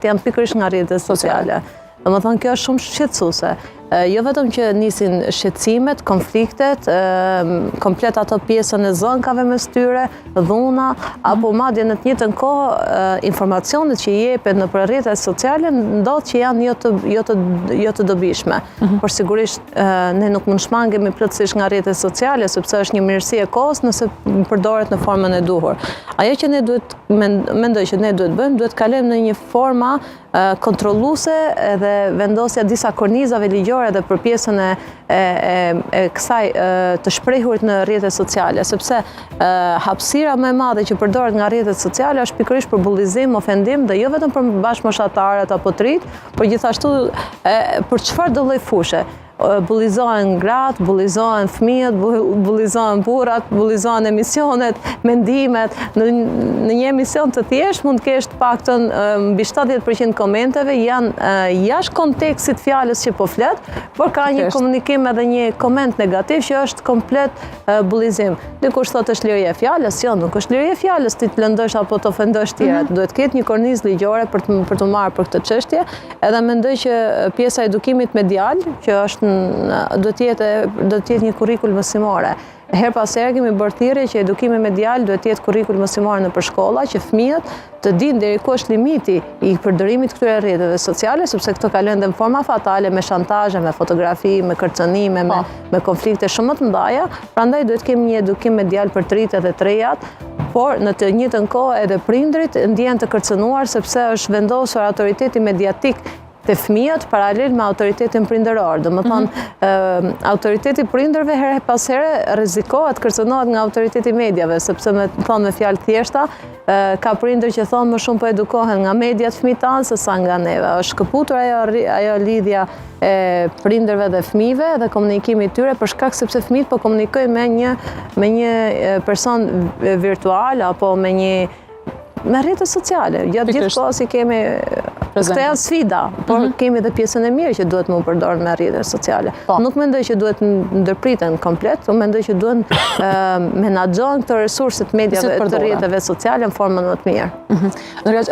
janë pikërisht nga rrjetet sociale. Domethënë kjo është shumë shqetësuese. Jo vetëm që nisin shqetësimet, konfliktet, komplet ato pjesën e zënkave mes tyre, dhuna, apo madje në të njëjtën kohë informacionet që jepet në rrjetet sociale ndodh që janë jo të dobishme. Por sigurisht ne nuk mund shmangemi plotësisht nga rrjetet sociale sepse është një mirësi e kohës nëse përdoret në formën e duhur. Ajo që ne duhet mendoj që ne duhet bëjmë, duhet kalojmë në një forma kontrolluese edhe vendosja disa kornizave ligjore dhe për pjesën e kësaj të shprehurit në rrjetet sociale, sepse hapësira më e madhe që përdoret nga rrjetet sociale është pikërisht për bullizim, ofendim dhe jo vetëm për bashkëmoshatarët apo të rinj, por gjithashtu për çfarë do lloj fushe. Bullizohen gratë, bullizohen fëmijët, bullizohen burrat, bullizohen emisionet, mendimet. Në një emision të thjeshtë mund të kesh të paktën mbi 70% komenteve janë jashtë kontekstit fjalës që po flet, por ka një komunikim edhe një koment negativ që është komplet bullizim. Dikush thotë është lirje e fjalës, jo, nuk është lirje e fjalës ti të lëndosh apo të ofendosh tjerat. Duhet të ketë një kornizë ligjore për të marrë për këtë çështje, edhe mendoj që pjesa e edukimit medial, që është do të jetë një kurrikul mësimore. Her pas here kemi bërë thirrje që edukimi medial duhet të jetë kurrikul mësimore në shkolla, që fëmijët të dinë deri ku është limiti i përdorimit këtyre rrjeteve sociale, sepse këto kalojnë në forma fatale me shantazhe, me fotografi, me kërcënime, me konflikte shumë të mëdha. Prandaj duhet kemi një edukim medial për të rinjtë dhe të rejat, por në të njëjtën kohë edhe prindrit ndjehen të kërcënuar sepse është vendosur autoriteti mediatik të fëmijët paralel me autoritetin prindëror. Domethënë, autoriteti prindërve her pas here rrezikohet, kërcënohet nga autoriteti medjave, sepse me fjalë thjeshta, ka prindër që thonë më shumë po edukohen nga mediat fëmijët tanë se sa nga neve. Është shkëputur ajo lidhja e prindërve dhe fëmijëve dhe komunikimi i tyre për shkak sepse fëmijët po komunikojnë me një person virtual apo me rrjetet sociale. Gjatë gjithë kohës i kemi këtë janë sfida, por kemi dhe pjesën e mirë që duhet më përdorur me rrjetet sociale. Nuk mendoj që duhet ndërpriten komplet, unë mendoj që duhet menaxhohen këto resurset mediave të rrjeteve sociale në formën më të mirë.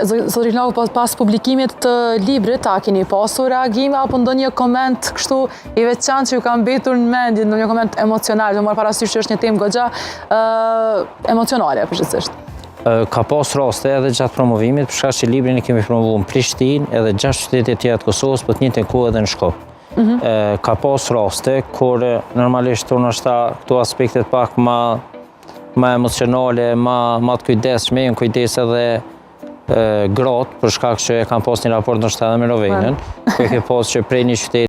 Zotëri Knaku, pas publikimit të librit, a keni pasur reagime apo ndonjë koment kështu i veçantë që ju ka mbetur në mendje, ndonjë koment emocional, do marr parasysh që është një temë goxha emocionale përgjithsisht? Ka pas raste edhe gjatë promovimit, për shkak që librin e kemi promovuar në Prishtinë edhe 6 qytete tjera të Kosovës, për të njëjtën kohë edhe në Shkop. Ka pas raste kur normalisht unë është këto aspektet pak ma emocionale, ma të kujdesshme, në kujdes edhe gratë, për shkak që e kam pas një raport ndoshta edhe me Rovenën, ku e ke pas që prej një qyteti